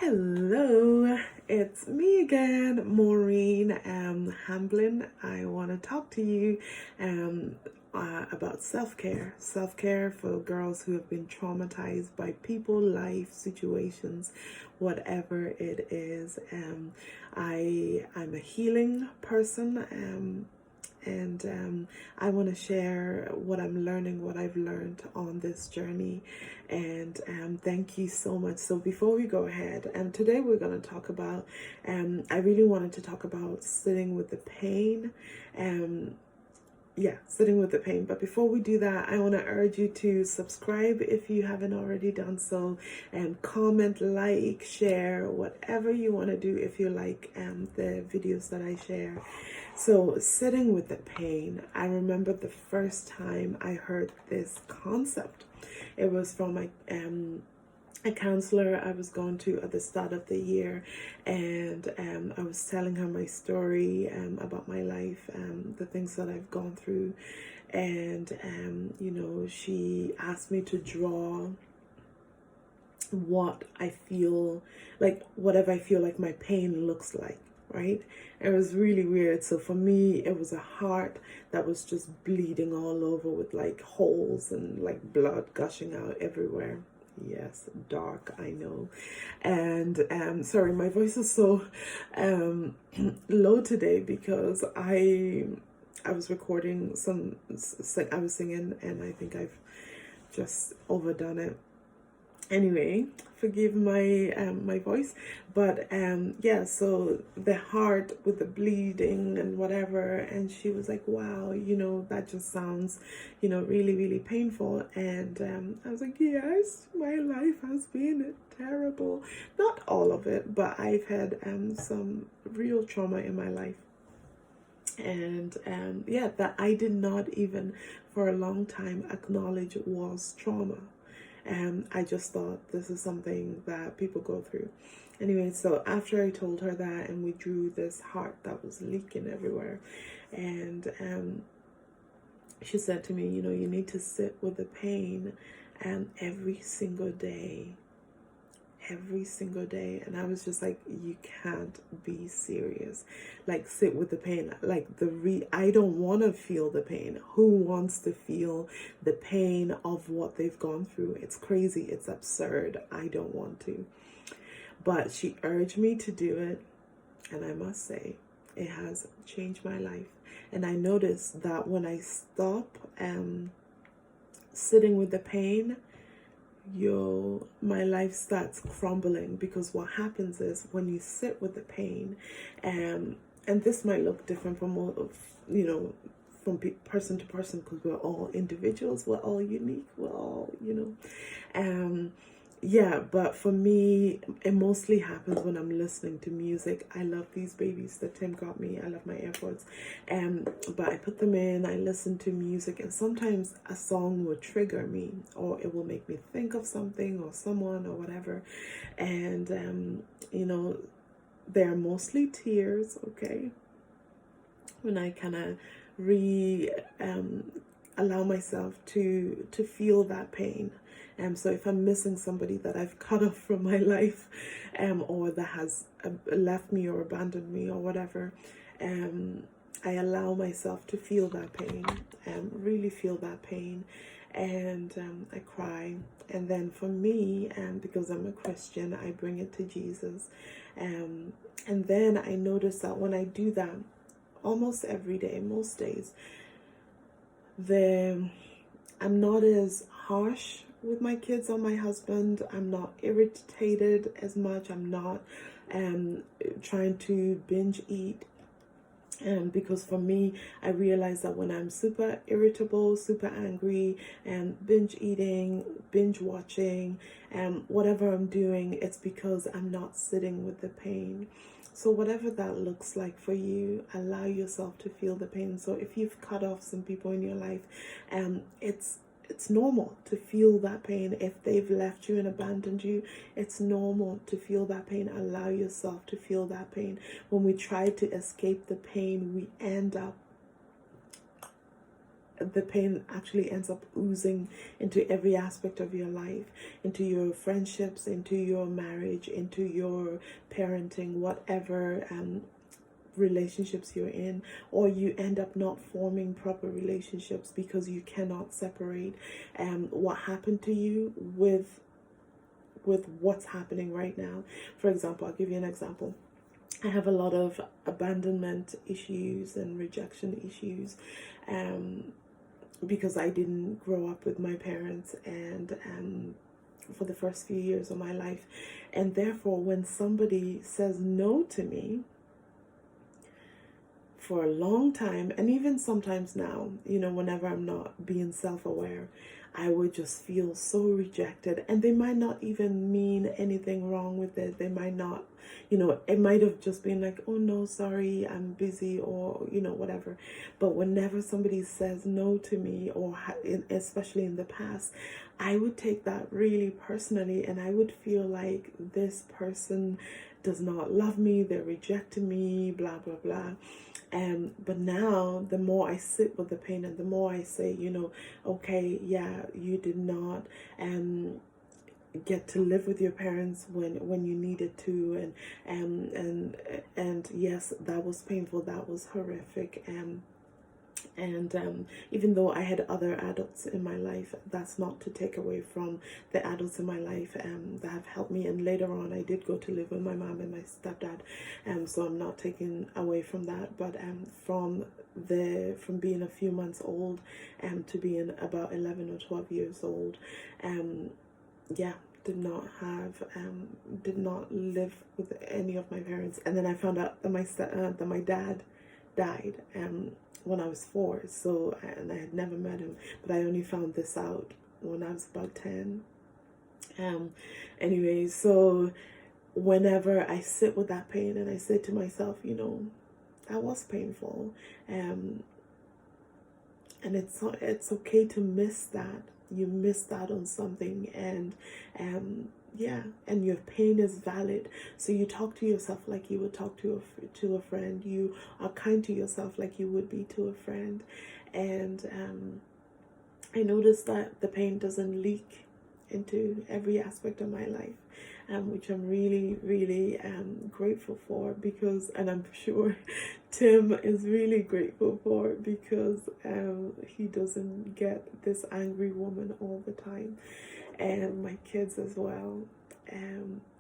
Hello, it's me again, Maureen Hamblin. I want to talk to you about self-care. Self-care for girls who have been traumatized by people, life, situations, whatever it is. I'm a healing person. And I want to share what I'm learning, what I've learned on this journey. And thank you so much. So before we go ahead, today we're going to talk about, I really wanted to talk about sitting with the pain. Sitting with the pain. But before we do that, I want to urge you to subscribe if you haven't already done so, and comment, like, share, whatever you want to do if you like the videos that I share. So sitting with the pain, I remember the first time I heard this concept. It was from a counselor I was going to at the start of the year, and I was telling her my story about my life, the things that I've gone through, and she asked me to draw what I feel like, whatever I feel like my pain looks like, right? It was really weird. So for me, it was a heart that was just bleeding all over with like holes and like blood gushing out everywhere. Yes, dark, I know. And sorry, my voice is so low today because I was recording I was singing, and I think I've just overdone it. Anyway, forgive my my voice, but so the heart with the bleeding and whatever, and she was like, wow, that just sounds really, really painful. And I was like, yes, my life has been terrible. Not all of it, but I've had some real trauma in my life. And that I did not even for a long time acknowledge was trauma. I just thought this is something that people go through. Anyway, so after I told her that, and we drew this heart that was leaking everywhere, and she said to me, you need to sit with the pain every single day. And I was just like, you can't be serious. Like, sit with the pain. Like, I don't want to feel the pain. Who wants to feel the pain of what they've gone through? It's crazy, it's absurd. I don't want to. But she urged me to do it, and I must say it has changed my life. And I noticed that when I stop sitting with the pain, my life starts crumbling. Because what happens is, when you sit with the pain, and this might look different from from person to person, because we're all individuals, we're all unique, we're all but for me, it mostly happens when I'm listening to music. I love these babies that Tim got me. I love my AirPods. But I put them in, I listen to music, and sometimes a song will trigger me, or it will make me think of something or someone or whatever. And, they're mostly tears, okay? When I kind of allow myself to feel that pain. So if I'm missing somebody that I've cut off from my life, or that has left me or abandoned me or whatever, I allow myself to feel that pain, really feel that pain, and I cry. And then for me, because I'm a Christian, I bring it to Jesus, and then I notice that when I do that, almost every day, most days, I'm not as harsh with my kids or my husband. I'm not irritated as much. I'm not trying to binge eat. Because for me, I realize that when I'm super irritable, super angry, and binge eating, binge watching, and whatever I'm doing, it's because I'm not sitting with the pain. So whatever that looks like for you, allow yourself to feel the pain. So if you've cut off some people in your life, it's normal to feel that pain. If they've left you and abandoned you, it's normal to feel that pain. Allow yourself to feel that pain. When we try to escape the pain, we end up the pain actually ends up oozing into every aspect of your life, into your friendships, into your marriage, into your parenting, whatever relationships you're in, or you end up not forming proper relationships because you cannot separate what happened to you with what's happening right now. For example, I'll give you an example. I have a lot of abandonment issues and rejection issues because I didn't grow up with my parents and for the first few years of my life. And therefore, when somebody says no to me for a long time, and even sometimes now, you know, whenever I'm not being self-aware, I would just feel so rejected. And they might not even mean anything wrong with it. They might not, you know, it might have just been like, oh no, sorry, I'm busy, or, you know, whatever. But whenever somebody says no to me, or especially in the past, I would take that really personally, and I would feel like this person does not love me, they're rejecting me, blah, blah, blah. But now, the more I sit with the pain, and the more I say, you know, okay, yeah, you did not get to live with your parents when you needed to, and yes, that was painful, that was horrific, and even though I had other adults in my life, that's not to take away from the adults in my life that have helped me. And later on, I did go to live with my mom and my stepdad, so I'm not taking away from that. But from being a few months old to being about 11 or 12 years old, yeah, did not live with any of my parents. And then I found out that my dad died when I was 4, so, and I had never met him, but I only found this out when I was about 10. Anyway, so whenever I sit with that pain, and I say to myself, you know, that was painful, and it's okay to miss that. You missed out on something, and yeah, and your pain is valid. So you talk to yourself like you would talk to a friend. You are kind to yourself like you would be to a friend. And I noticed that the pain doesn't leak into every aspect of my life, which I'm really, really grateful for, because, and I'm sure Tim is really grateful for, because he doesn't get this angry woman all the time, and my kids as well.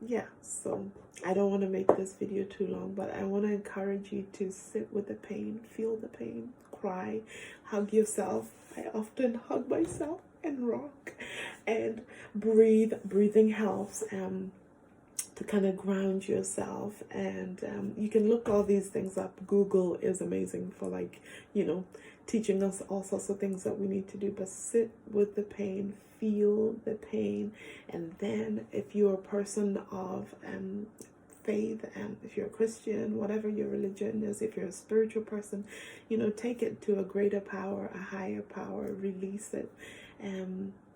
Yeah, so I don't want to make this video too long, but I want to encourage you to sit with the pain, feel the pain, cry, hug yourself. I often hug myself and rock and breathe. Breathing helps to kind of ground yourself, and you can look all these things up. Google is amazing for, like, you know, teaching us all sorts of things that we need to do. But sit with the pain, feel the pain, and then if you're a person of faith, if you're a Christian, whatever your religion is, if you're a spiritual person, you know, take it to a greater power, a higher power, release it,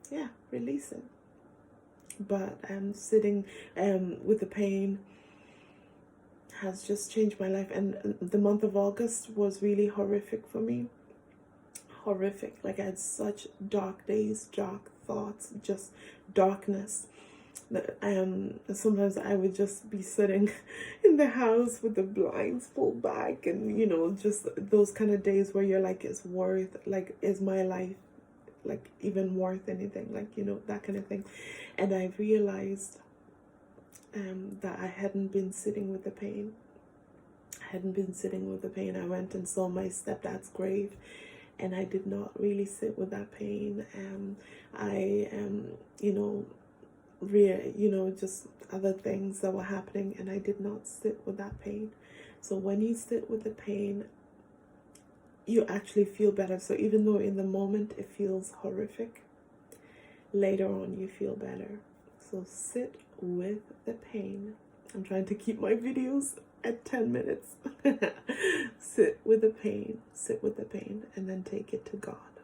yeah, release it. But sitting with the pain has just changed my life. And the month of August was really horrific for me. Horrific. Like, I had such dark days, dark thoughts, just darkness. Sometimes I would just be sitting in the house with the blinds pulled back, and, you know, just those kind of days where you're like, is my life like even worth anything, like, you know, that kind of thing. And I realized that I hadn't been sitting with the pain. I went and saw my stepdad's grave, and I did not really sit with that pain. Just other things that were happening, and I did not sit with that pain. So when you sit with the pain, you actually feel better. So even though in the moment it feels horrific, later on you feel better. So sit with the pain. I'm trying to keep my videos at 10 minutes. Sit with the pain, and then take it to God.